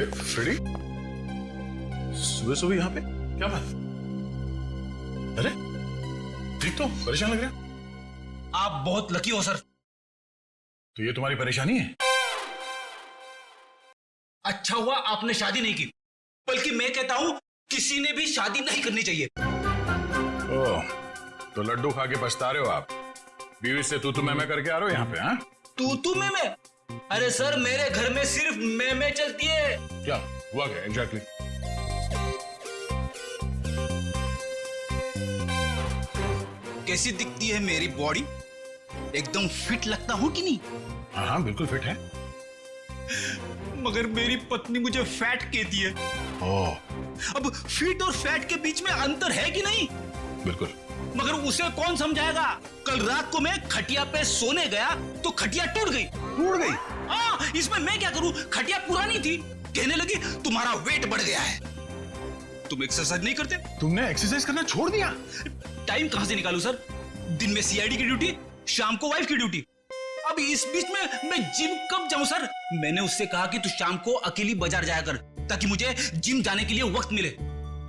अरे फ्रेडी, सुबह सुबह यहाँ पे क्या बात? अरे ठीक तो, परेशान लग रहे हैं। आप बहुत लकी हो सर। तो ये तुम्हारी परेशानी है? अच्छा हुआ आपने शादी नहीं की, बल्कि मैं कहता हूं किसी ने भी शादी नहीं करनी चाहिए। ओह, तो लड्डू खा के पछता रहे हो आप? बीवी से तू मैं करके आ रहे हो यहाँ पे? हाँ, तू मैं? अरे सर, मेरे घर में सिर्फ मैं चलती है। क्या हुआ? क्या एग्जैक्टली? कैसी दिखती है मेरी बॉडी? एकदम फिट लगता हूं कि नहीं? हाँ हाँ, बिल्कुल फिट है। मगर मेरी पत्नी मुझे फैट कहती है। ओह, अब फिट और फैट के बीच में अंतर है कि नहीं? बिल्कुल। मगर उसे कौन समझाएगा? कल रात को मैं खटिया पे सोने गया तो खटिया टूट गई। टूट गई? हाँ, इसमें मैं क्या करूं? खटिया पुरानी थी। कहने लगी तुम्हारा वेट बढ़ गया है। तुम एक्सरसाइज नहीं करते? तुमने एक्सरसाइज करना छोड़ दिया? टाइम कहां से निकालूं सर? दिन में सीआईडी की ड्यूटी, शाम को वाइफ की ड्यूटी। अब इस बीच में मैं जिम कब जाऊं सर? मैंने उससे कहा कि तू शाम को अकेली बाजार जाया कर ताकि मुझे जिम जाने के लिए वक्त मिले,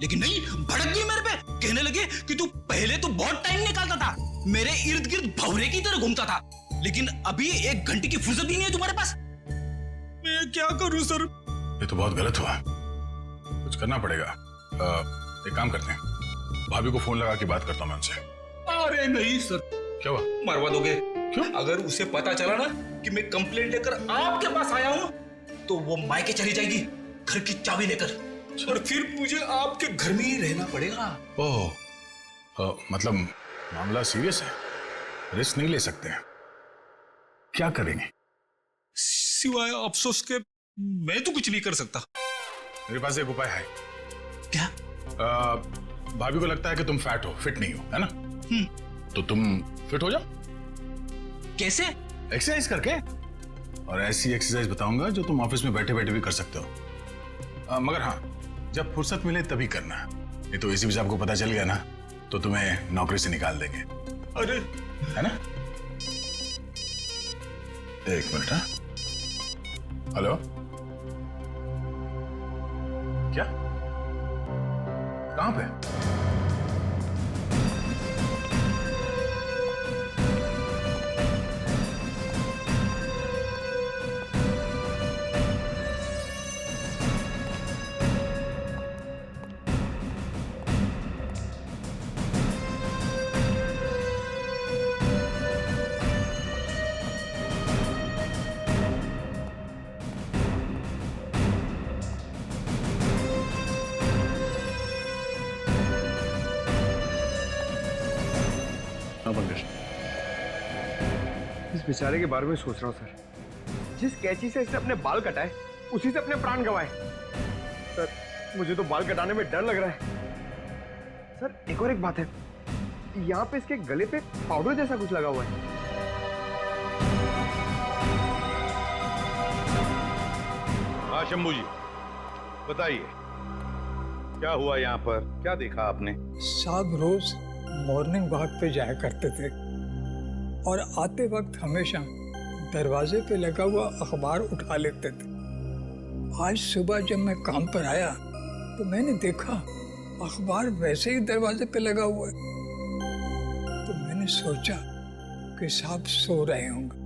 लेकिन नहीं, भड़क गई मेरे पे। कहने लगे कि तू पहले तो बहुत टाइम निकालता था, मेरे इर्द गिर्द भौरे की तरह घूमता था, लेकिन अभी 1 घंटे की फुर्सत भी नहीं है तुम्हारे पास। मैं क्या करूं सर? ये तो बहुत गलत हुआ, कुछ करना पड़ेगा। एक काम करते हैं, भाभी को फोन लगा के बात करता हूं मैं उनसे। अरे नहीं सर। क्या हुआ? मरवा दोगे? क्यों? अगर उसे पता चला ना कि मैं कंप्लेंट लेकर आपके पास आया हूं, तो वो मायके चली जाएगी घर की चाबी लेकर, और फिर मुझे आपके घर में ही रहना पड़ेगा। ओह, मतलब मामला सीरियस है, रिस्क नहीं ले सकते हैं। क्या करेंगे? सिवाय अफसोस के मैं तो कुछ नहीं कर सकता। मेरे पास एक उपाय है। क्या? भाभी को लगता है कि तुम फैट हो, फिट नहीं हो, है ना? तो तुम फिट हो जाओ। कैसे? एक्सरसाइज करके। और ऐसी एक्सरसाइज बताऊंगा जो तुम ऑफिस में बैठे बैठे भी कर सकते हो। मगर हाँ, जब फुर्सत मिले तभी करना। नहीं तो इसी बीच आपको पता चल गया ना तो तुम्हें नौकरी से निकाल देंगे। अरे, है ना? एक मिनट। हाँ, हेलो, क्या? कहां पे? इस बेचारे के बारे में सोच रहा हूँ सर। जिस कैंची से इसने अपने बाल कटाए, उसी से अपने प्राण गंवाए। सर, मुझे तो बाल कटाने में डर लग रहा है। सर, एक और एक बात है, यहाँ पे इसके गले पे पाउडर जैसा कुछ लगा हुआ है। हाँ शंभू जी, बताइए क्या हुआ यहाँ पर? क्या देखा आपने? साहब रोज मॉर्निंग वॉक पे जाया करते थे और आते वक्त हमेशा दरवाजे पे लगा हुआ अखबार उठा लेते थे। आज सुबह जब मैं काम पर आया तो मैंने देखा अखबार वैसे ही दरवाजे पे लगा हुआ है। तो मैंने सोचा कि साहब सो रहे होंगे,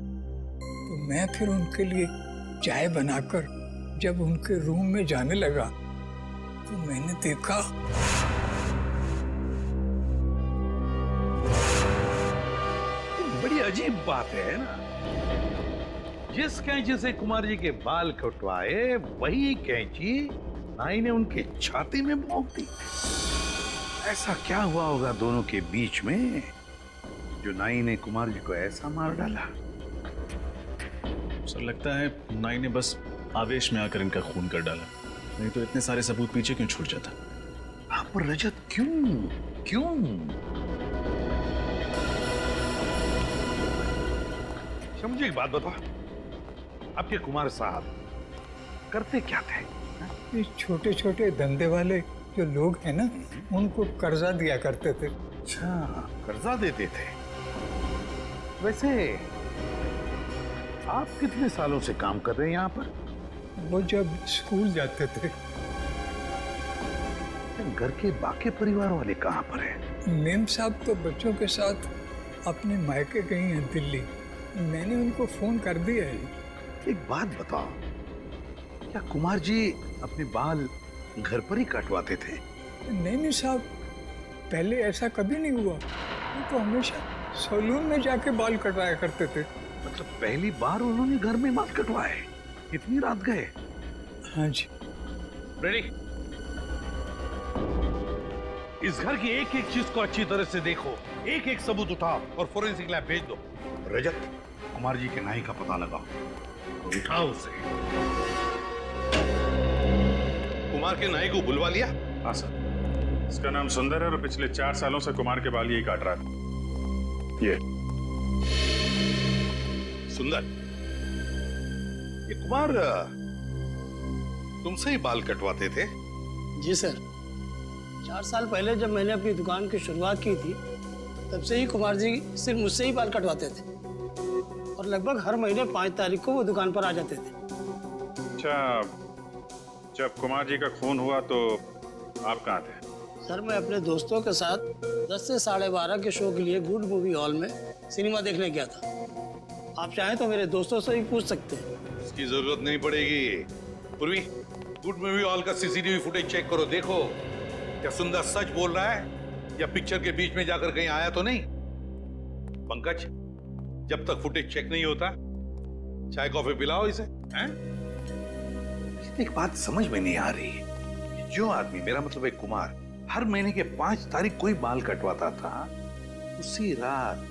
तो मैं फिर उनके लिए चाय बनाकर जब उनके रूम में जाने लगा तो मैंने देखा बड़ी अजीब बात है ना। जिस कैंची से कुमार जी के बाल कटवाए वही कैंची नाई ने उनके छाती में भोंक दी। ऐसा क्या हुआ होगा दोनों के बीच में जो नाई ने कुमार जी को ऐसा मार डाला? सर लगता है नाई ने बस आवेश में आकर इनका खून कर डाला, नहीं तो इतने सारे सबूत पीछे क्यों छूट जाता। हाँ, पर रजत क्यों? समझे, एक बात बताओ, आपके कुमार साहब करते क्या थे? ये छोटे छोटे धंधे वाले जो लोग हैं ना, उनको कर्जा दिया करते थे। अच्छा, कर्जा देते थे। वैसे आप कितने सालों से काम कर रहे हैं यहाँ पर? वो जब स्कूल जाते थे। घर के बाकी परिवार वाले कहाँ पर हैं? मेम साहब तो बच्चों के साथ अपने मायके गई हैं दिल्ली। मैंने उनको फोन कर दिया है। एक बात बताओ, क्या कुमार जी अपने बाल घर पर ही कटवाते थे? नहीं साहब, पहले ऐसा कभी नहीं हुआ। वो तो हमेशा सैलून में जाके बाल कटवाया करते थे। मतलब पहली बार उन्होंने घर में बाल कटवाए? इतनी रात गए? हाँ जी। रेडी? इस घर की एक एक चीज को अच्छी तरह से देखो, एक एक सबूत उठाओ और फोरेंसिक लैब भेज दो। रजत, कुमार जी के नाई का पता लगाओ। उठाओ उसे। कुमार के नाई को बुलवा लिया? हाँ सर, इसका नाम सुंदर है और पिछले 4 सालों से कुमार के बाल यही काट रहा था। ये सुंदर, ये कुमार तुमसे ही बाल कटवाते थे? जी सर, 4 साल पहले जब मैंने अपनी दुकान की शुरुआत की थी, तब से ही कुमार जी सिर्फ मुझसे ही बाल कटवाते थे और लगभग हर महीने 5 तारीख को वो दुकान पर आ जाते थे। अच्छा, जब कुमार जी का खून हुआ तो आप कहाँ थे? सर, मैं अपने दोस्तों के साथ 10 से 12:30 के शो के लिए गुड मूवी हॉल में सिनेमा देखने गया था। आप चाहें तो मेरे दोस्तों से ही पूछ सकते हैं। इसकी जरूरत नहीं पड़ेगी। पूर्वी, गुड मूवी हॉल का सीसीटीवी फुटेज चेक करो, देखो क्या सुंदर सच बोल रहा है या पिक्चर के बीच में जाकर कहीं आया तो नहीं। पंकज, जब तक फुटेज चेक नहीं होता चाय कॉफी पिलाओ इसे। हैं? एक बात समझ में नहीं आ रही, जो आदमी, मेरा मतलब है कुमार, हर महीने के 5 तारीख को ही बाल कटवाता था, उसी रात,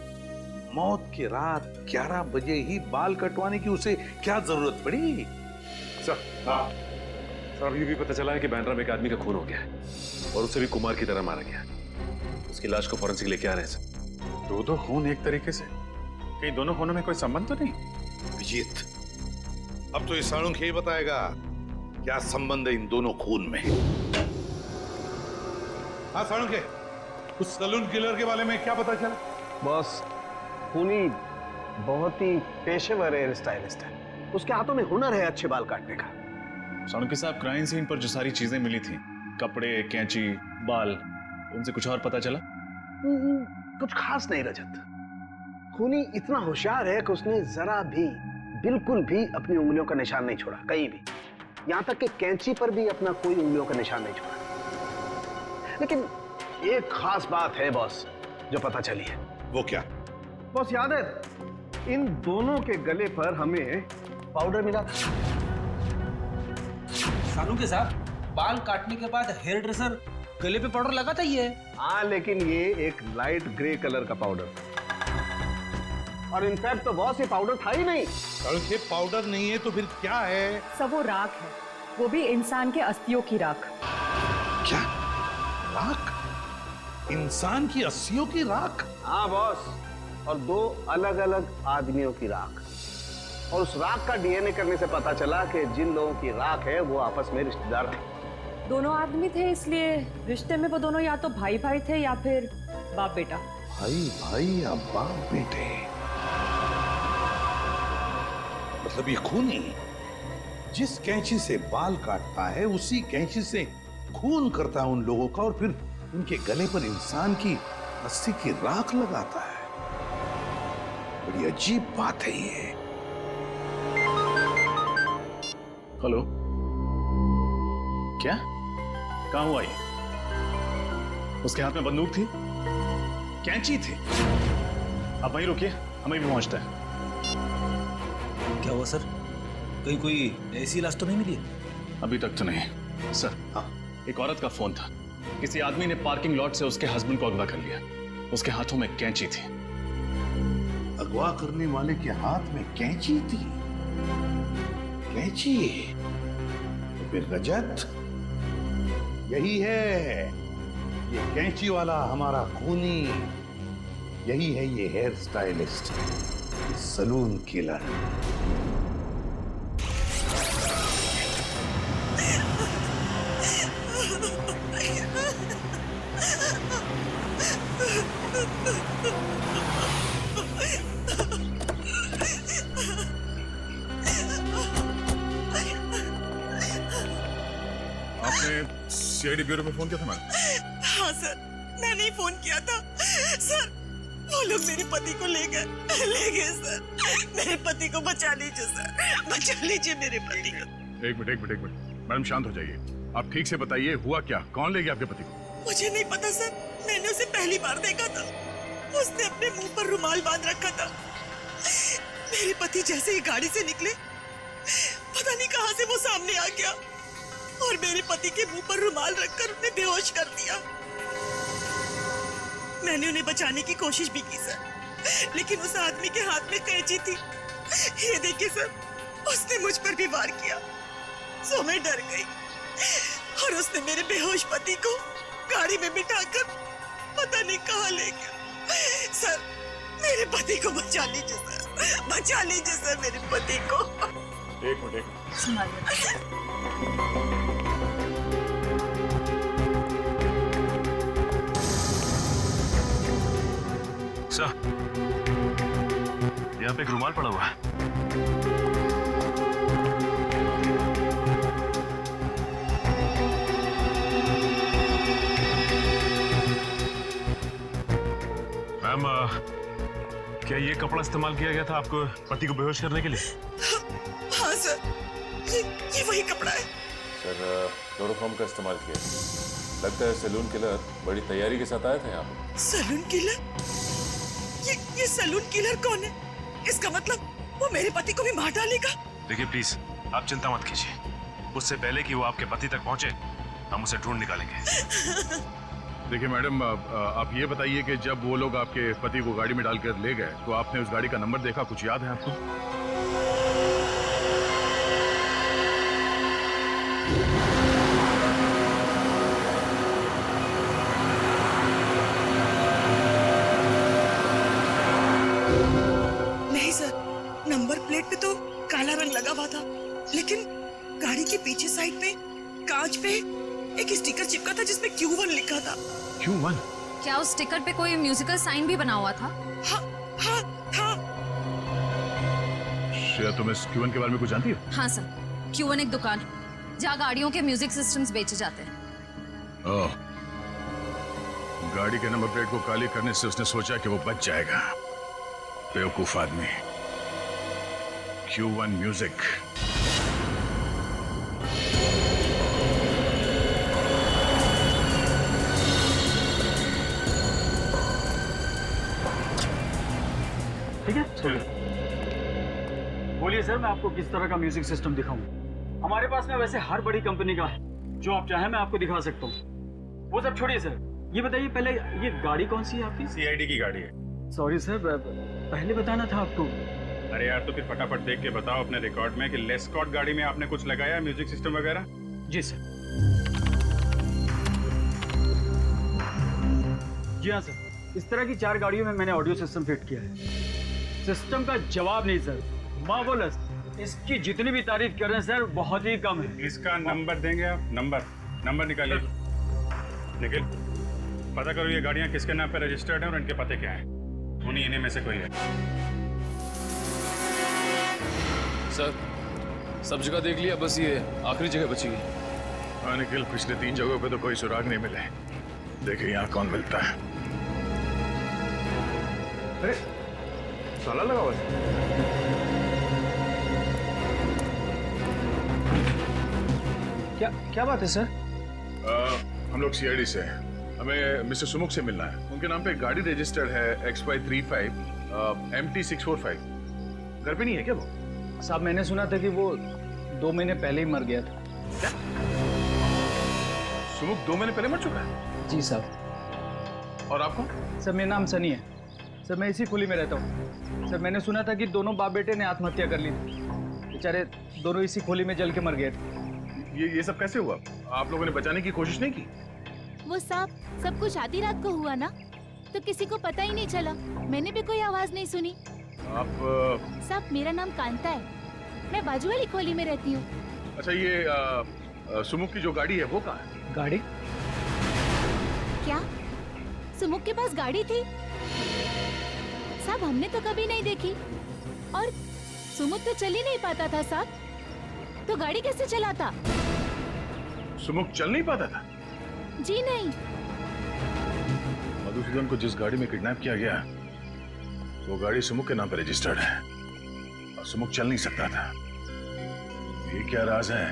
मौत की रात 11 बजे ही बाल कटवाने की उसे क्या जरूरत पड़ी? सर, ये भी पता चला है कि बैंड्रा में एक आदमी का खून हो गया है और उसे भी कुमार की तरह मारा गया। उसकी लाश को फॉरेंसिक लेके आ रहे हैं सर। 2 खून एक तरीके से, कहीं दोनों खूनों में कोई संबंध तो नहीं? विजीत, अब तो ये साणुंख ही बताएगा क्या संबंध है इन दोनों खून में। हाँ साणुंख, उस सलून किलर के बारे में क्या पता चला? बॉस, खूनी बहुत ही पेशेवर हेयर स्टाइलिस्ट है। उसके हाथों में हुनर है अच्छे बाल काटने का। साणुंखे साहब, क्राइम सीन पर जो सारी चीजें मिली थी, कपड़े, कैंची, बाल, उनसे कुछ और पता चला? कुछ खास नहीं रजत। खूनी इतना होशियार है कि उसने जरा भी, बिल्कुल भी अपनी उंगलियों का निशान नहीं छोड़ा, कहीं भी। यहां तक कि कैंची पर भी अपना कोई उंगलियों का निशान नहीं छोड़ा। लेकिन एक खास बात है बॉस जो पता चली है। वो क्या? बॉस, याद है इन दोनों के गले पर हमें पाउडर मिला था। साणुंखे साहब, बाल काटने के बाद हेयर ड्रेसर गले पे पाउडर लगाता ही है। हाँ, लेकिन ये एक लाइट ग्रे कलर का पाउडर, और इनफैक्ट तो बॉस ये पाउडर था ही नहीं। साणुंखे, पाउडर नहीं है तो फिर क्या है? सब वो राख है, वो भी इंसान के अस्थियों की राख। क्या? राख? इंसान की अस्थियों की राख? हाँ बॉस, और 2 अलग अलग आदमियों की राख। और उस राख का डीएनए करने से पता चला कि जिन लोगों की राख है वो आपस में रिश्तेदार थे। दोनों आदमी थे, इसलिए रिश्ते में वो दोनों या तो भाई भाई थे या फिर बाप बेटा। भाई भाई या बाप बेटे? मतलब ये खूनी जिस कैंची से बाल काटता है उसी कैंची से खून करता है उन लोगों का, और फिर उनके गले पर इंसान की अस्थि की राख लगाता है। बड़ी अजीब बात है ये। हेलो, क्या? कहां हुआ ये? उसके हाथ में बंदूक थी, कैंची थी। आप वहीं रुकिए, हमें भी पहुंचता है। क्या हुआ सर? कहीं कोई ऐसी लाश तो नहीं मिली है? अभी तक तो नहीं सर। हाँ, एक औरत का फोन था, किसी आदमी ने पार्किंग लॉट से उसके हस्बैंड को अगवा कर लिया। उसके हाथों में कैंची थी। अगवा करने वाले के हाथ में कैंची थी? कैंची? तो फिर रजत यही है, ये कैंची वाला हमारा खूनी, यही है ये हेयर स्टाइलिस्ट, सलून किलर। आपने सीआईडी ब्यूरो में फोन किया था मैडम? हाँ सर, मैंने ही फोन किया था सर। वो लोग मेरे पति को ले गए सर। मेरे पति को बचा लीजिए सर, बचा लीजिए मेरे पति को। एक मिनट मैडम, शांत हो जाइए। आप ठीक से बताइए हुआ क्या, कौन ले गया आपके पति को? मुझे नहीं पता सर, मैंने उसे पहली बार देखा था। उसने अपने मुंह पर रुमाल बांध रखा था। मेरे पति जैसे ही गाड़ी से निकले, पता नहीं कहां से वो सामने आ गया और मेरे पति के मुंह पर रुमाल रखकर उन्हें बेहोश कर दिया। मैंने उन्हें बचाने की कोशिश भी की सर, लेकिन उस आदमी के हाथ में कैंची थी। ये देखिए सर, उसने मुझ पर भी वार किया, सो मैं डर गई और उसने मेरे बेहोश पति को गाड़ी में बिठाकर पता नहीं कहां ले गया। सर, मेरे पति को बचा लीजिए सर, बचा लीजिए सर मेरे पति को। एक मिनट। सर, यहाँ पे एक रुमाल पड़ा हुआ है। मैम, क्या ये कपड़ा इस्तेमाल किया गया था आपको पति को बेहोश करने के लिए? हाँ सर, ये वही कपड़ा है। सर, क्लोरोफॉर्म का इस्तेमाल किया। लगता है सैलून किलर बड़ी तैयारी के साथ आए थे यहाँ पे। Salon killer? ये सैलून किलर कौन है? इसका मतलब वो मेरे पति को भी मार डालेगा। देखिए प्लीज, आप चिंता मत कीजिए। उससे पहले कि वो आपके पति तक पहुंचे, हम उसे ढूंढ निकालेंगे। देखिए मैडम, आप ये बताइए कि जब वो लोग आपके पति को गाड़ी में डालकर ले गए तो आपने उस गाड़ी का नंबर देखा? कुछ याद है आपको? नहीं सर, नंबर प्लेट पे तो काला रंग लगा हुआ था, लेकिन गाड़ी के पीछे साइड पे कांच पे एक स्टिकर चिपका था जिसमें Q1 लिखा था। Q1? क्या उस स्टिकर पे कोई म्यूजिकल साइन भी बना हुआ था? हाँ, था। श्रेया, तुम इस Q1 के बारे में कुछ जानती हो? हाँ सर, Q1 एक दुकान है जहाँ गाड़ियों के म्यूजिक सिस्टम्स बेचे जाते हैं। ओह, गाड़ी के नंबर प्लेट को काली करने से उसने सोचा कि वो बच जाएगा। बेवकूफ आदमी। Q1 music. ठीक है, बोलिए सर, मैं आपको किस तरह का म्यूजिक सिस्टम दिखाऊं? हमारे पास में वैसे हर बड़ी कंपनी का है, जो आप चाहें मैं आपको दिखा सकता हूँ। वो सब छोड़िए सर, ये बताइए पहले, ये गाड़ी कौन सी है आपकी? सीआईडी की गाड़ी है। सॉरी सर, पहले बताना था आपको। अरे यार, तो फिर फटाफट देख के बताओ अपने रिकॉर्ड में कि लेस्कॉट गाड़ी में आपने कुछ लगाया म्यूजिक सिस्टम वगैरह? जी सर। जी हाँ सर, इस तरह की 4 गाड़ियों में मैंने ऑडियो सिस्टम फिट किया है। सिस्टम का जवाब नहीं सर, मार्वलस। इसकी जितनी भी तारीफ करें सर, बहुत ही कम है। इसका नंबर देंगे आप? नंबर निकालिए। निखिल, पता करो ये गाड़ियाँ किसके नाम पे रजिस्टर्ड हैं और इनके पते क्या हैं। उन्हीं में से कोई है। सर, सब जगह देख लिया, बस ये आखिरी जगह बची है। हाँ निखिल, पिछले 3 जगहों पे तो कोई सुराग नहीं मिले। देखिए यहाँ कौन मिलता है। अरे ताला लगा हुआ है। क्या बात है सर? हम लोग सीआईडी से हैं। हमें मिस्टर सुमुख से मिलना है। उनके नाम पे एक गाड़ी रजिस्टर्ड है XY35 MT645। घर पे नहीं है क्या वो? साहब, मैंने सुना था कि वो 2 महीने पहले ही मर गया था। क्या? सुमुख 2 महीने पहले मर चुका है? जी साहब। और आपको? सर, मेरा नाम सनी है सर, मैं इसी खुली में रहता हूँ। सर, मैंने सुना था कि दोनों बाप बेटे ने आत्महत्या कर ली थी। बेचारे दोनों इसी खोली में जल के मर गए थे। ये सब कैसे हुआ? आप लोगों ने बचाने की कोशिश नहीं की? वो साहब, सब कुछ आधी रात को हुआ ना, तो किसी को पता ही नहीं चला। मैंने भी कोई आवाज नहीं सुनी। आप? साहब, मेरा नाम कांता है, मैं बाजू वाली खोली में रहती हूँ। अच्छा, ये सुमुख की जो गाड़ी है वो कहाँ है? गाड़ी? क्या सुमुख के पास गाड़ी थी? साहब, हमने तो कभी नहीं देखी। और सुमुख तो चल ही नहीं पाता था साहब, तो गाड़ी कैसे चलाता? सुमुख चल नहीं पाता था? जी नहीं। मधुसूदन को जिस गाड़ी में किडनैप किया गया वो गाड़ी सुमुख के नाम पर रजिस्टर्ड है और सुमुख चल नहीं सकता था। ये क्या राज है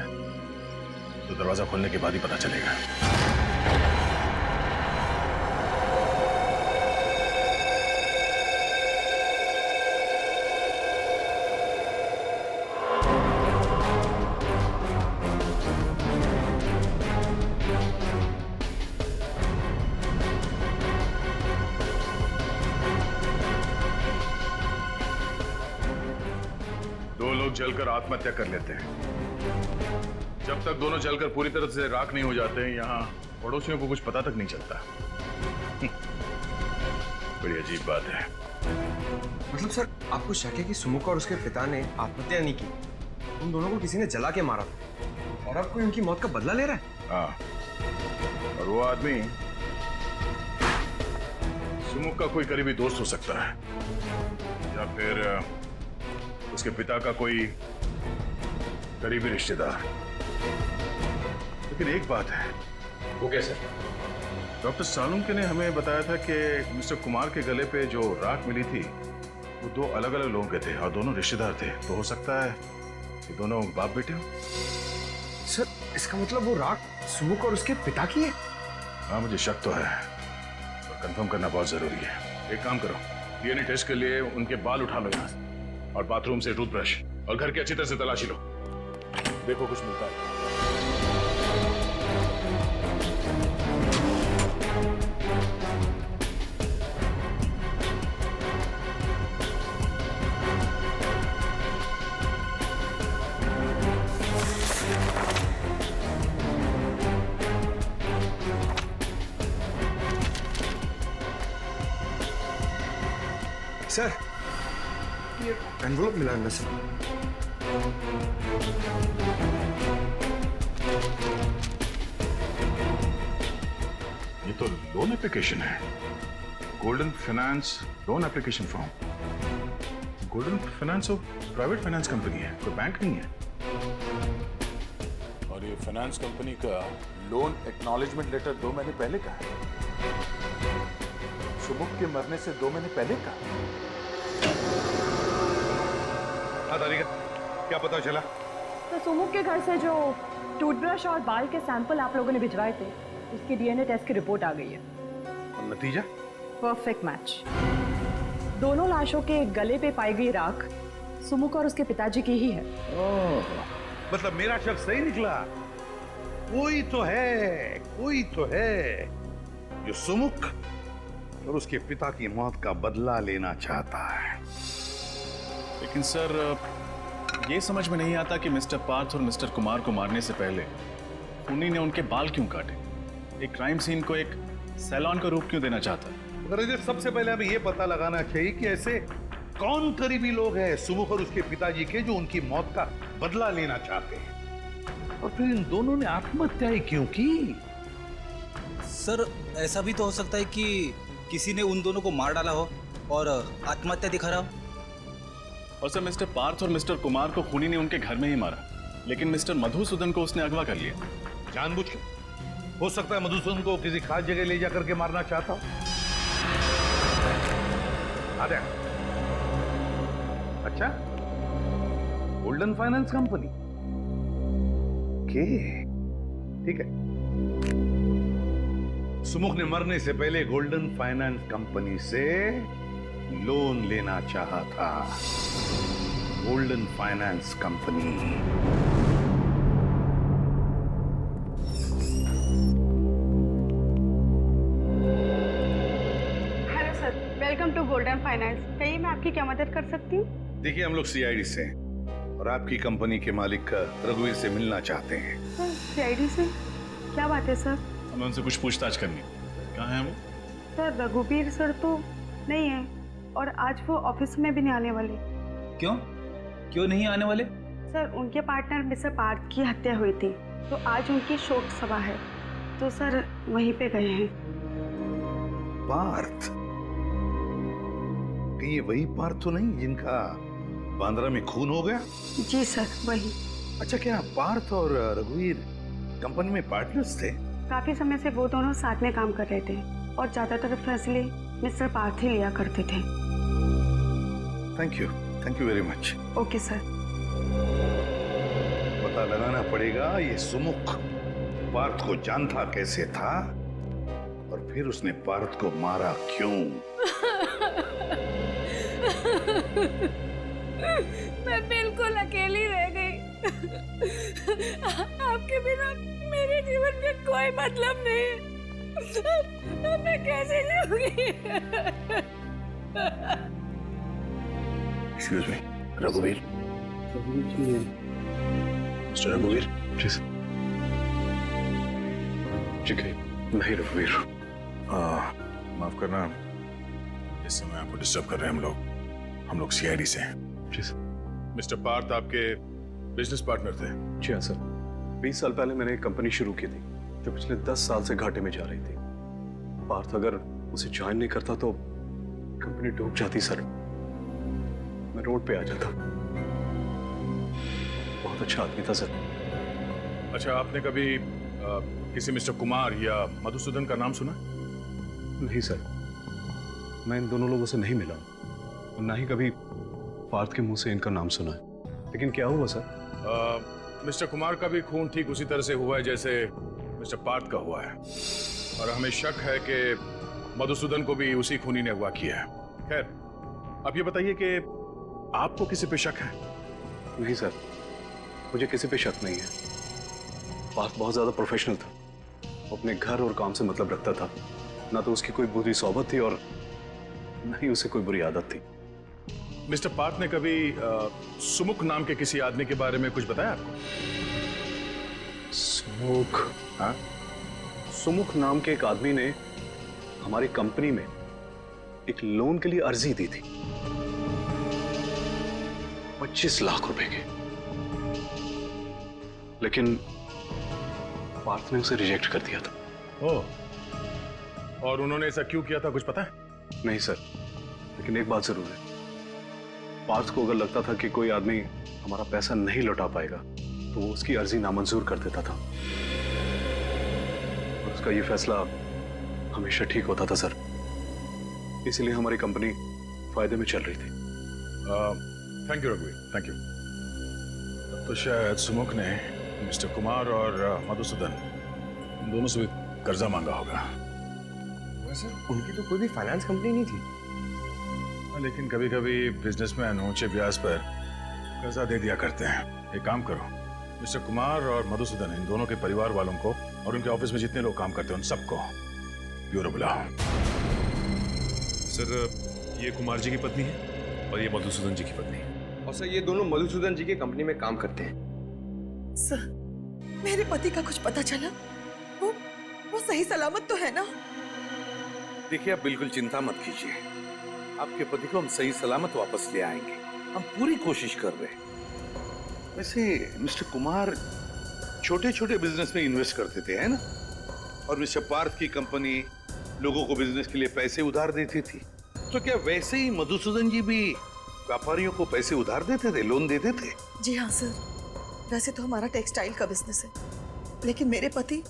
तो दरवाजा खोलने के बाद ही पता चलेगा। जलकर आत्महत्या कर लेते हैं। जब तक दोनों जलकर पूरी तरह से राख नहीं हो जाते यहाँ पड़ोसियों को कुछ पता तक नहीं चलता। बड़ी अजीब बात है। मतलब सर आपको शक है कि सुमुख और उसके पिता ने आत्महत्या नहीं की, उन दोनों को किसी ने जला के मारा था और अब कोई उनकी मौत का बदला ले रहा है? हाँ, और वो आदमी सुमुख का कोई करीबी दोस्त हो सकता है या फिर उसके पिता का कोई करीबी रिश्तेदार। लेकिन एक बात है। वो कैसे? डॉक्टर सालुंके ने हमें बताया था कि मिस्टर कुमार के गले पे जो राख मिली थी वो दो अलग अलग लोगों के थे और दोनों रिश्तेदार थे। तो हो सकता है कि दोनों बाप बेटे हो। सर इसका मतलब वो राख सुमुख और उसके पिता की है? हाँ मुझे शक तो है और कंफर्म करना बहुत जरूरी है। एक काम करो, डीएनए टेस्ट के लिए उनके बाल उठा लो यहाँ से और बाथरूम से टूथब्रश और घर की अच्छी तरह से तलाशी लो। देखो कुछ मिलता है। सर ये एनवलप मिला है सर। ये तो लोन एप्लीकेशन है। Golden finance loan application form. Golden finance तो प्राइवेट फाइनेंस कंपनी है, कोई बैंक नहीं है। और ये फाइनेंस कंपनी का लोन एक्नॉलेजमेंट लेटर 2 महीने पहले का है। सुमुख के मरने से 2 महीने पहले का। क्या पता चला? तो सुमुख के घर से जो टूथब्रश और बाल के सैंपल आप लोगों ने भिजवाए थे उसकी डीएनए टेस्ट की रिपोर्ट आ गई है। और नतीजा? Perfect match. दोनों लाशों के गले पे पाई गई राख सुमुख और उसके पिताजी की ही है। मतलब मेरा शक सही निकला। कोई तो है जो सुमुख और उसके पिता की मौत का बदला लेना चाहता है। लेकिन सर ये समझ में नहीं आता कि मिस्टर पार्थ और मिस्टर कुमार को मारने से पहले उन्हीं ने उनके बाल क्यों काटे? एक क्राइम सीन को एक सैलून का रूप क्यों देना चाहता है? सबसे पहले हमें यह पता लगाना चाहिए कि ऐसे कौन करीबी लोग हैं सुमुख और उसके पिताजी के जो उनकी मौत का बदला लेना चाहते हैं, और फिर इन दोनों ने आत्महत्या ही क्यों की? सर ऐसा भी तो हो सकता है कि किसी ने उन दोनों को मार डाला हो और आत्महत्या दिखा रहा हो। और सर मिस्टर पार्थ और मिस्टर कुमार को खूनी ने उनके घर में ही मारा, लेकिन मिस्टर मधुसूदन को उसने अगवा कर लिया जानबूझ के। हो सकता है मधुसूदन को किसी खास जगह ले जाकर के मारना चाहता हो। आदे अच्छा, गोल्डन फाइनेंस कंपनी के ठीक है। सुमुख ने मरने से पहले गोल्डन फाइनेंस कंपनी से लोन लेना चाहा था। Golden Finance company. Hello sir, welcome to Golden Finance. कहिए मैं आपकी क्या मदद कर सकती हूँ? देखिए हम लोग सीआईडी से हैं और आपकी कंपनी के मालिक रघुवीर से मिलना चाहते हैं। सीआईडी से? क्या बात है सर? हमें उनसे कुछ पूछताछ करनी। कहाँ है वो? सर रघुवीर सर तो नहीं है और आज वो ऑफिस में भी नहीं आने वाले। क्यों नहीं आने वाले? सर उनके पार्टनर मिस्टर पार्थ की हत्या हुई थी तो आज उनकी शोक सभा है, तो सर वहीं पे गए हैं। पार्थ? ये वही पार्थ तो नहीं जिनका बांद्रा में खून हो गया? जी सर वही। अच्छा, क्या पार्थ और रघुवीर कंपनी में पार्टनर्स थे? काफी समय से वो दोनों साथ में काम कर रहे थे और ज्यादातर फैसले मिस्टर पार्थ ही लिया करते थे। Thank you very much. Okay sir. पता लगाना पड़ेगा ये सुमुख पार्थ को जानता कैसे था और फिर उसने पार्थ को मारा क्यों। मैं बिल्कुल अकेली रह गई। आपके बिना मेरे जीवन में कोई मतलब नहीं। मैं कैसे जीऊंगी? एक्सक्यूज मी, रघुवीर। मिस्टर रघुवीर। ठीक है, मैं ही रघुवीर। माफ करना, इस समय आपको डिस्टर्ब कर रहे हैं हम लोग सीआईडी से हैं। जी सर। मिस्टर पार्थ आपके बिजनेस पार्टनर थे? जी हाँ सर। 20 साल पहले मैंने एक कंपनी शुरू की थी जो पिछले 10 साल से घाटे में जा रही थी। पार्थ अगर उसे ज्वाइन नहीं करता तो कंपनी डूब जाती सर। मैं रोड पे आ जाता। बहुत अच्छा आदमी था सर। अच्छा, आपने कभी किसी मिस्टर कुमार या मधुसूदन का नाम सुना? नहीं सर, मैं इन दोनों लोगों से नहीं मिला और ना ही कभी पार्थ के मुंह से इनका नाम सुना है। लेकिन क्या हुआ सर? मिस्टर कुमार का भी खून ठीक उसी तरह से हुआ है जैसे मिस्टर पार्थ का हुआ है और हमें शक है कि मधुसूदन को भी उसी खूनी ने अगवा किया है। खैर, अब ये बताइए कि आपको किसी पे शक है? नहीं सर, मुझे किसी पे शक नहीं है। पार्थ बहुत ज्यादा प्रोफेशनल था। वो अपने घर और काम से मतलब रखता था। ना तो उसकी कोई बुरी सोबत थी और ना ही उसे कोई बुरी आदत थी। मिस्टर पार्थ ने कभी सुमुख नाम के किसी आदमी के बारे में कुछ बताया आपको? सुमुख? हाँ, सुमुख नाम के एक आदमी ने हमारी कंपनी में एक लोन के लिए अर्जी दी थी 25 लाख रुपए की। लेकिन पार्थ ने उसे रिजेक्ट कर दिया था। ओह, और उन्होंने ऐसा क्यों किया था, कुछ पता है? नहीं सर, लेकिन एक बात जरूर है, पार्थ को अगर लगता था कि कोई आदमी हमारा पैसा नहीं लौटा पाएगा तो वो उसकी अर्जी नामंजूर कर देता था और उसका ये फैसला हमेशा ठीक होता था सर। इसलिए हमारी कंपनी फायदे में चल रही थी। थैंक यू रघुवीर, थैंक यू। तो शायद सुमुख ने मिस्टर कुमार और मधुसूदन दोनों से भी कर्जा मांगा होगा। वैसे उनकी तो कोई भी फाइनेंस कंपनी नहीं थी। लेकिन कभी कभी बिजनेसमैन ऊंचे ब्याज पर कर्जा दे दिया करते हैं। एक काम करो, मिस्टर कुमार और मधुसूदन इन दोनों के परिवार वालों को और उनके ऑफिस में जितने लोग काम करते हैं उन सबको ब्यूरो बुलाओ। सर, ये कुमार जी की पत्नी है और ये मधुसूदन जी की पत्नी है। और सर, ये दोनों मधुसूदन जी की कंपनी में काम करते हैं। सर, मेरे पति का कुछ पता चला? वो सही सलामत तो है ना? देखिए, आप बिल्कुल चिंता मत कीजिए। आपके पति को हम सही सलामत वापस ले आएंगे। हम पूरी कोशिश कर रहे हैं। वैसे मिस्टर कुमार छोटे छोटे बिजनेस में इन्वेस्ट करते थे, है ना? और मिस्टर पार्थ की कंपनी लोगों को बिजनेस के लिए पैसे उधार देती थी। तो क्या वैसे ही मधुसूदन जी भी व्यापारियों को पैसे उधार देते थे, लोन देते थे? जी हाँ सर, वैसे तो हमारा टेक्सटाइल का बिजनेस है, लेकिन मेरे पति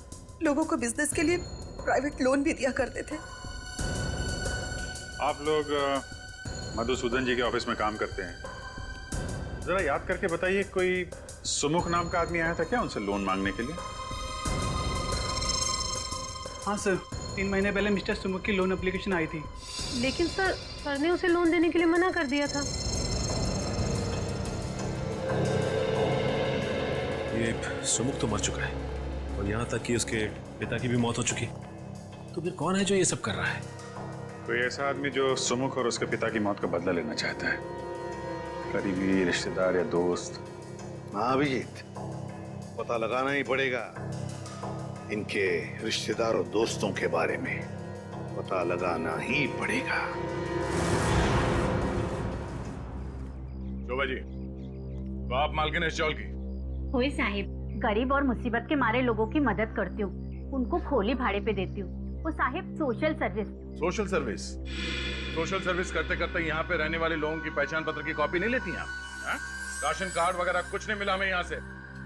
लोगों को बिजनेस के लिए प्राइवेट लोन भी दिया करते थे। आप लोग मधुसूदन जी के ऑफिस में काम करते हैं। जरा याद करके बताइए, कोई सुमुख नाम का आदमी आया था क्या उनसे लोन मांगने के लिए? हाँ सर, 3 महीने पहले मिस्टर सुमुख की लोन एप्लीकेशन आई थी। लेकिन सर ने उसे लोन देने के लिए मना कर दिया था। ये सुमुख तो मर चुका है और यहाँ तक कि उसके पिता की भी मौत हो चुकी। तो फिर कौन है जो ये सब कर रहा है? कोई ऐसा आदमी जो सुमुख और उसके पिता की मौत का बदला लेना चाहता है, करीबी रिश्तेदार या दोस्त। हाँ अभिजीत, पता लगाना ही पड़ेगा इनके रिश्तेदार और दोस्तों के बारे में। पता लगाना ही पड़ेगा। शोभा जी, तो आप मालकिन इस चौल की? होई साहिब, गरीब और मुसीबत के मारे लोगों की मदद करती हूँ, उनको खोली भाड़े पे देती हूँ। वो Sahib social service. Social service? Social service करते करते यहाँ पे रहने वाले लोगों की पहचान पत्र की कॉपी नहीं लेती आप? राशन कार्ड वगैरह कुछ नहीं मिला हमें यहाँ से।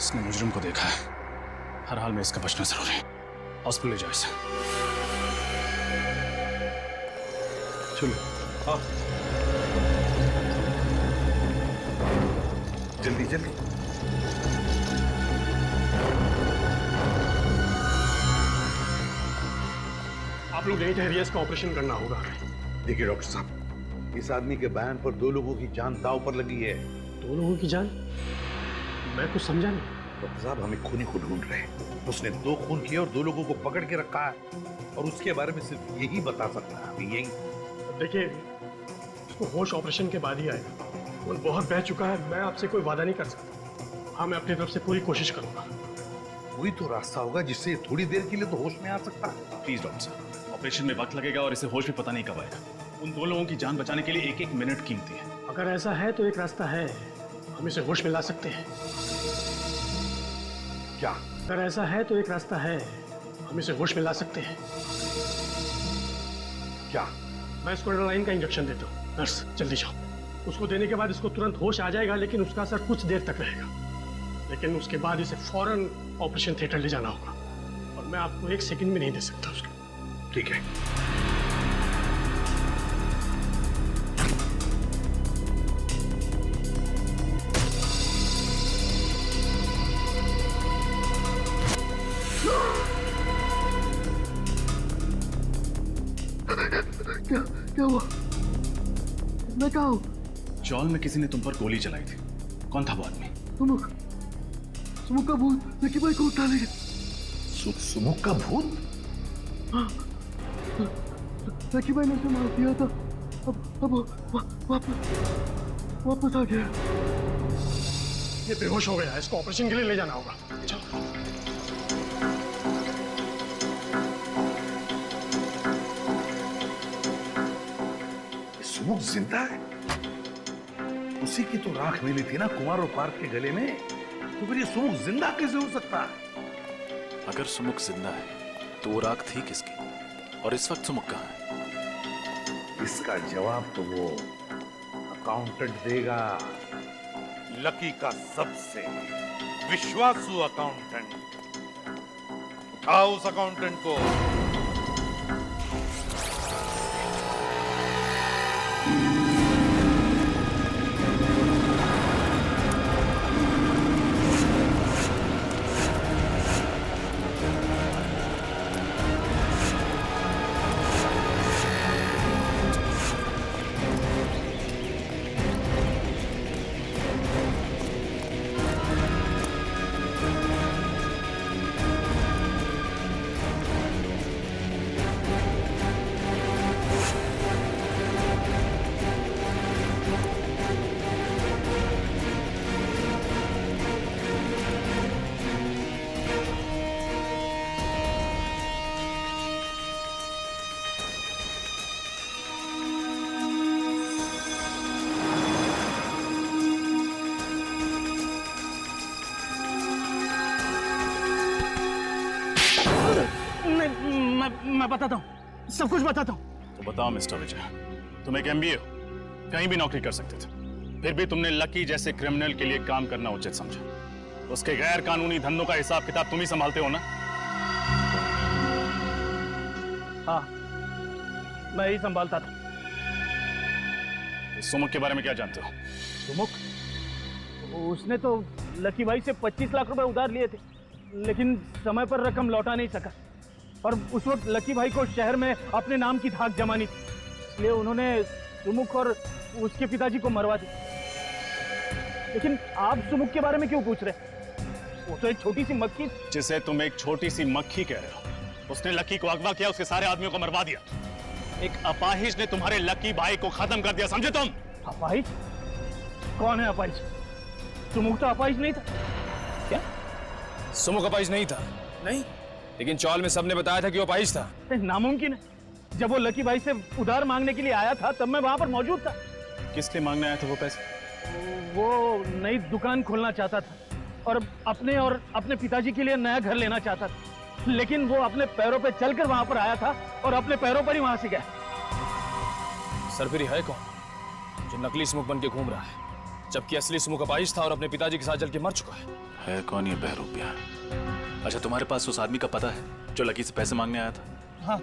इसने मुजरिम को देखा है, हर हाल में इसका बचना जरूरी है। हॉस्पिटल ले जाओ इसे। चलो हाँ, जल्दी जल्दी। आप लोग यहीं ठहरिए, इसका ऑपरेशन करना होगा। देखिए डॉक्टर साहब, इस आदमी के बयान पर 2 लोगों की जान दांव पर लगी है। 2 लोगों की जान? मैं कुछ समझा नहीं। डॉक्टर साहब, हमें खूनी को ढूंढ रहे हैं। उसने 2 खून किए और 2 लोगों को पकड़ के रखा है, और उसके बारे में सिर्फ यही बता सकता है। अभी यही देखिए, उसको होश ऑपरेशन के बाद ही आएगा। वो बहुत बह चुका है। मैं आपसे कोई वादा नहीं कर सकता। हाँ, मैं अपनी तरफ से पूरी कोशिश करूंगा। कोई तो रास्ता होगा जिससे थोड़ी देर के लिए तो होश में आ सकता है। प्लीज डॉक्टर साहब, ऑपरेशन में वक्त लगेगा और इसे होश भी पता नहीं कब आएगा। उन 2 लोगों की जान बचाने के लिए 1-1 मिनट कीमती है। अगर ऐसा है तो एक रास्ता है, हम इसे होश में ला सकते हैं। क्या? अगर ऐसा है तो एक रास्ता है, हम इसे होश में ला सकते हैं। क्या? मैं इसको एड्रेनालाइन का इंजेक्शन देता हूँ। नर्स, जल्दी जाओ। उसको देने के बाद इसको तुरंत होश आ जाएगा, लेकिन उसका असर कुछ देर तक रहेगा। लेकिन उसके बाद इसे फौरन ऑपरेशन थिएटर ले जाना होगा, और मैं आपको 1 सेकंड भी नहीं दे सकता उसको। ठीक है। क्या हुआ? मैं कहाँ हूँ? चौल में किसी ने तुम पर गोली चलाई थी। कौन था वो आदमी? सुमुख का भूत लकी भाई को उठा ले गया। सुमुख का भूत? हाँ, लकी भाई ने उसे मार दिया था। अब वापस आ गया। ये बेहोश हो गया है, इसको ऑपरेशन के लिए ले जाना होगा। चलो। सुमुख जिंदा है? उसी की तो राख मिली थी ना कुमार और पार्थ के गले में, तो फिर ये सुमुख जिंदा कैसे हो सकता है? अगर सुमुख जिंदा है तो वो राख थी किसकी, और इस वक्त सुमुख कहाँ है? इसका जवाब तो वो अकाउंटेंट देगा। लकी का सबसे विश्वासु अकाउंटेंट। उठाओ उस अकाउंटेंट को। मैं बताता हूँ, सब कुछ बताता हूँ। तो बताओ मिस्टर विजय, तुम एक MBA हो, कहीं भी नौकरी कर सकते थे, फिर भी तुमने लकी जैसे क्रिमिनल के लिए काम करना उचित समझा। उसके गैर कानूनी धंधों का हिसाब किताब तुम ही संभालते हो ना? हाँ, मैं ही संभालता था। इस सुमुख के बारे में क्या जानते हो? सुमुख? उसने तो लकी भाई से 25 लाख रुपए उधार लिए थे, लेकिन समय पर रकम लौटा नहीं सका, और उस वक्त लकी भाई को शहर में अपने नाम की धाक जमानी थी, इसलिए उन्होंने सुमुख और उसके पिताजी को मरवा दी। लेकिन आप सुमुख के बारे में क्यों पूछ रहे? वो तो एक छोटी सी मक्खी। जिसे तुम एक छोटी सी मक्खी कह रहे हो, उसने लकी को अगवा किया, उसके सारे आदमियों को मरवा दिया। एक अपाहिज ने तुम्हारे लकी भाई को खत्म कर दिया, समझे तुम? अपाहिज? कौन है अपाहिज? सुमुख तो अपाहिज नहीं था। क्या? सुमुख अपाहिज नहीं था? नहीं, लेकिन चौल में सबने बताया था कि वो अपाहिज था। नामुमकिन है। जब वो लकी भाई से उधार मांगने के लिए आया था तब मैं वहां पर मौजूद था। किस लिए मांगने आया था वो पैसे? वो नई दुकान खोलना चाहता था और अपने पिताजी के लिए नया घर लेना चाहता था, लेकिन वो अपने पैरों पे चलकर वहां पर आया था और अपने पैरों पर ही वहां से गया। सरफिरी है कौन जो नकली सुमुख बन के घूम रहा है? जबकि असली सुमुख अपाहिज था और अपने पिताजी के साथ जल के मर चुका है कौन ये बहरूपिया? अच्छा, तुम्हारे पास उस आदमी का पता है जो लकी से पैसे मांगने आया था? हाँ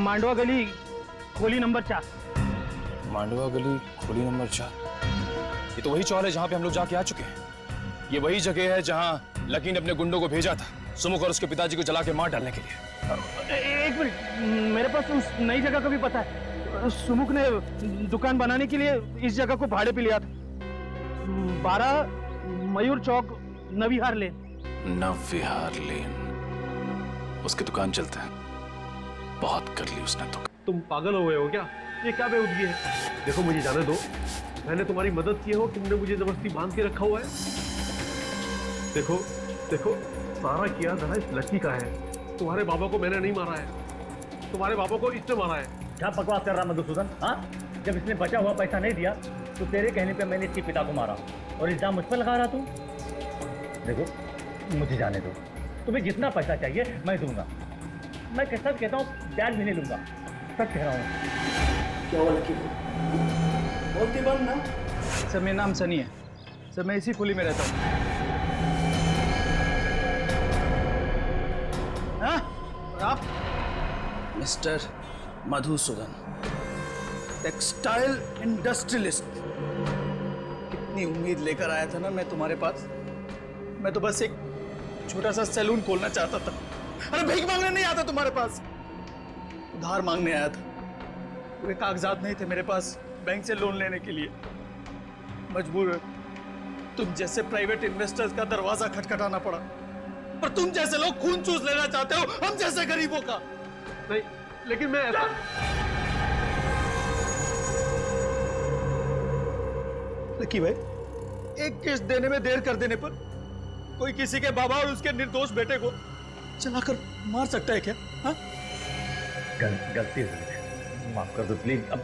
मांडवा गली खोली नंबर 4। मांडवा गली खोली नंबर 4। ये तो वही चौल है जहां पे हम लोग जाके आ चुके हैं। ये वही जगह है जहां लकी ने अपने गुंडों को भेजा था सुमुख और उसके पिताजी को जला के मार डालने के लिए। एक मिनट, मेरे पास उस नई जगह का भी पता है। सुमुख ने दुकान बनाने के लिए इस जगह को भाड़े पे लिया था। 12 मयूर चौक, नविहार लेन। नविहार लेन, उसकी दुकान चलते हैं। बहुत कर ली उसने तो। तुम पागल हो गए हो क्या? ये क्या बेवकूफी है? देखो मुझे जाने दो, मैंने तुम्हारी मदद की हो, तुमने मुझे जबरदस्ती बांध के रखा हुआ है। देखो देखो, सारा किया धरा इस लकी का है। तुम्हारे बाबा को मैंने नहीं मारा है, तुम्हारे बाबा को इसने मारा है। क्या बकवास कर रहा मधुसूदन? हाँ, जब इसने बचा हुआ पैसा नहीं दिया तो तेरे कहने पे मैंने इसके पिता को मारा और इल्जाम मुझ पर लगा रहा तू। देखो मुझे जाने दो, तुम्हें जितना पैसा चाहिए मैं दूंगा। मैं सच कहता हूँ, ब्याज भी नहीं लूंगा, सच कह रहा हूँ। क्या हुआ लकी? बोलती बंद ना। सर मेरा नाम सनी है सर, मैं इसी खुली में रहता हूँ। हाँ? और आप? Mister Madhusudan, textile industrialist. कितनी उम्मीद लेकर आया था ना मैं तुम्हारे पास। मैं तो बस एक छोटा सा सैलून खोलना चाहता था। अरे भीख मांगने नहीं आता तुम्हारे पास, उधार मांगने आया था। पूरे कागजात नहीं थे मेरे पास बैंक से लोन लेने के लिए। मजबूर तुम जैसे प्राइवेट इन्वेस्टर्स का दरवाजा खटखटाना पड़ा। पर तुम जैसे लोग खून चूस लेना चाहते हो हम जैसे गरीबों का। नहीं, लेकिन मैं ऐसा... लकी भाई, एक किस्त देने में देर कर देने पर कोई किसी के बाबा और उसके निर्दोष बेटे को चलाकर मार सकता है क्या? हाँ? गलती हुई है, माफ कर दो प्लीज। अब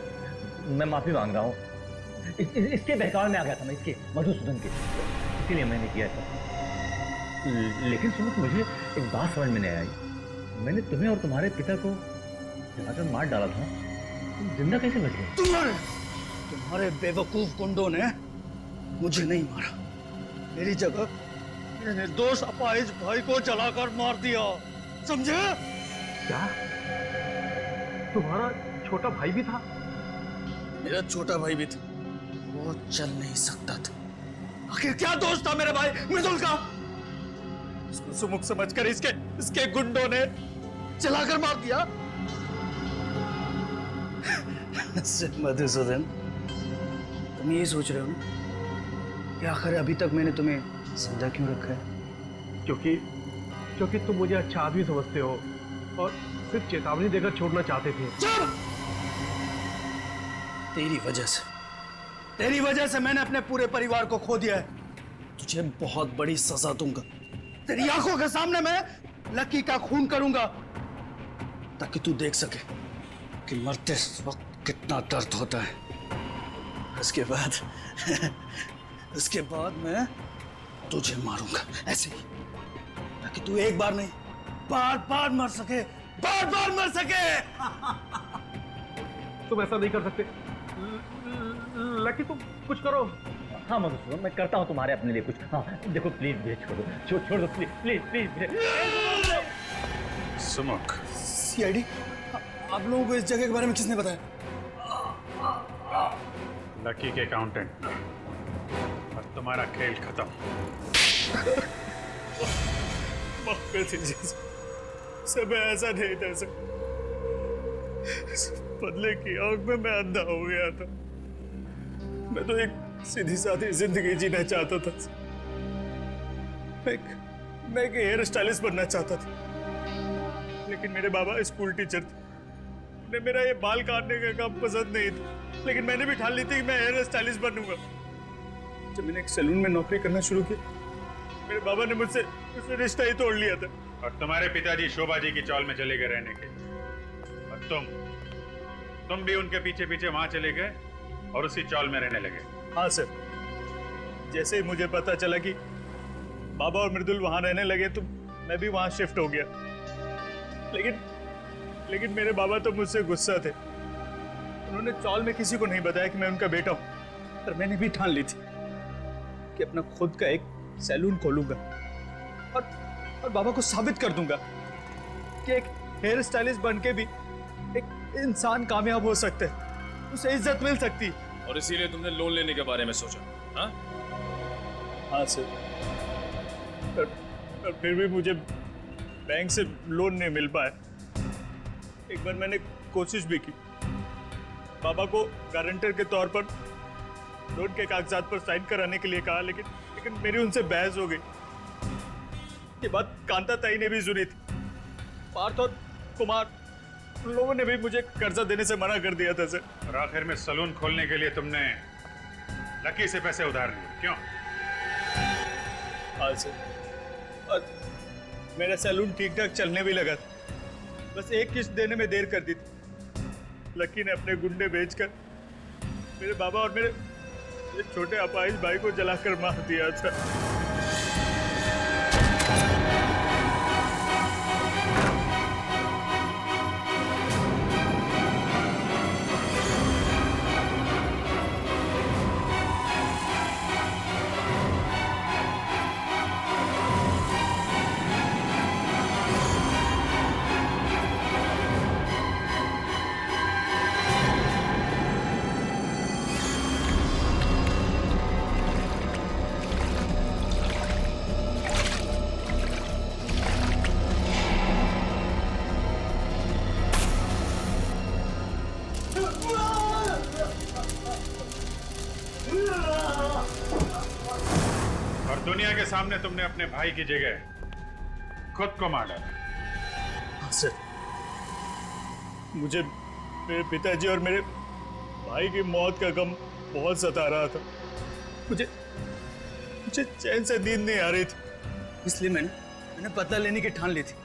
मैं माफी मांग रहा हूँ। इसके बहकावे में आ गया था मैं, इसके मधुसूदन के, इसीलिए मैंने किया था। लेकिन सुनो, मुझे एक बात समझ में नहीं आई। मैंने तुम्हें और तुम्हारे पिता को जलाकर मार डाला था, तुम जिंदा कैसे बच गए? तुम्हारे बेवकूफ गुंडों ने मुझे नहीं मारा, मेरी जगह मेरे निर्दोष अपाहिज भाई को जलाकर मार दिया, समझे? क्या तुम्हारा छोटा भाई भी था? मेरा छोटा भाई भी था, वो चल नहीं सकता था। आखिर क्या दोष था मेरे भाई मृदुल का? उसको सुमुख समझकर इसके गुंडों ने जलाकर मार दिया। मधुसूदन, तुम यही सोच रहे हो ना कि आखिर अभी तक मैंने तुम्हें जिंदा क्यों रखा है? क्योंकि तुम मुझे अच्छा आदमी समझते हो और सिर्फ चेतावनी देकर छोड़ना चाहते थे। तेरी वजह से मैंने अपने पूरे परिवार को खो दिया है। तुझे बहुत बड़ी सजा दूंगा। तेरी आंखों के सामने मैं लकी का खून करूंगा ताकि तू देख सके कि मरते वक्त कितना दर्द होता है। उसके बाद मैं तुझे मारूंगा ऐसे ही, ताकि तू एक बार नहीं बार बार मर सके। तुम ऐसा नहीं कर सकते लकी, तुम कुछ करो। हाँ मधुसूदन, मैं करता हूँ तुम्हारे अपने लिए कुछ। हाँ देखो प्लीज मुझे छोड़ दो प्लीज। सुमुख, सीआईडी, आप लोगों को इस जगह के बारे में किसने बताया? लकी के अकाउंटेंट, और तुम्हारा खेल खत्म। माफ कर दीजिए सर, मैं ऐसा नहीं था सर। बदले की आग में मैं अंधा हो गया था। मैं तो एक सीधी सादी जिंदगी जीना चाहता था। मैं एक हेयर स्टाइलिस्ट बनना चाहता था, लेकिन मेरे बाबा स्कूल टीचर थे। उन्हें मेरा ये बाल काटने का काम पसंद नहीं था, लेकिन मैंने भी ठान ली थी कि मैं हेयर स्टाइलिस्ट बनूंगा। जब मैंने एक सैलून में नौकरी करना शुरू किया, मेरे बाबा ने मुझसे रिश्ता ही तोड़ लिया था। और तुम्हारे पिताजी शोभा जी की चौल में चले गए रहने के, और तुम भी उनके पीछे पीछे वहां चले गए और उसी चौल में रहने लगे। हाँ सर, जैसे ही मुझे पता चला कि बाबा और मृदुल वहां रहने लगे तो मैं भी वहां शिफ्ट हो गया। लेकिन मेरे बाबा तो मुझसे गुस्सा थे। उन्होंने चौल में किसी को नहीं बताया कि मैं उनका बेटा हूं। पर मैंने भी ठान ली थी कि अपना खुद का एक सैलून खोलूंगा और बाबा को साबित कर दूंगा कि एक हेयर स्टाइलिस्ट बन के भी एक इंसान कामयाब हो सकता है, उसे इज्जत मिल सकती है। और इसीलिए तुमने लोन लेने के बारे में सोचा? हाँ हाँ सर, पर फिर भी मुझे बैंक से लोन नहीं मिल पाया। एक बार मैंने कोशिश भी की, बाबा को गारंटर के तौर पर लोन के कागजात पर साइन कराने के लिए कहा, लेकिन मेरी उनसे बहस हो गई। ये बात कांता ताई ने भी सुनी थी। पार्थ और कुमार उन लोगों ने भी मुझे कर्जा देने से मना कर दिया था सर। और आखिर में सलून खोलने के लिए तुमने लकी से पैसे उधार लिए, क्यों? हाँ सर, और मेरा सैलून ठीक ठाक चलने भी लगा था। बस एक किस्त देने में देर कर दी थी। लकी ने अपने गुंडे बेचकर मेरे बाबा और मेरे छोटे अपाहिज भाई को जलाकर मार दिया था। और दुनिया के सामने तुमने अपने भाई की जगह खुद को मार डाला। हाँ सर, मुझे मेरे पिताजी और मेरे भाई की मौत का गम बहुत सता रहा था। मुझे चैन से नींद नहीं आ रही थी, इसलिए मैंने बदला लेने की ठान ली थी।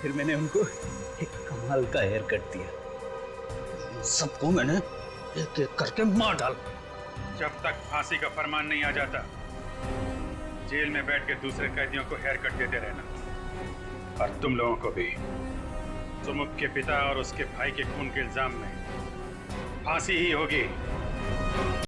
फिर मैंने उनको एक कमाल का हेयर कट दिया। सबको मैंने एक एक करके मार डाला। जब तक फांसी का फरमान नहीं आ जाता, जेल में बैठ के दूसरे कैदियों को हेयर कट देते रहना। और तुम लोगों को भी सुमुख के पिता और उसके भाई के खून के इल्जाम में फांसी ही होगी।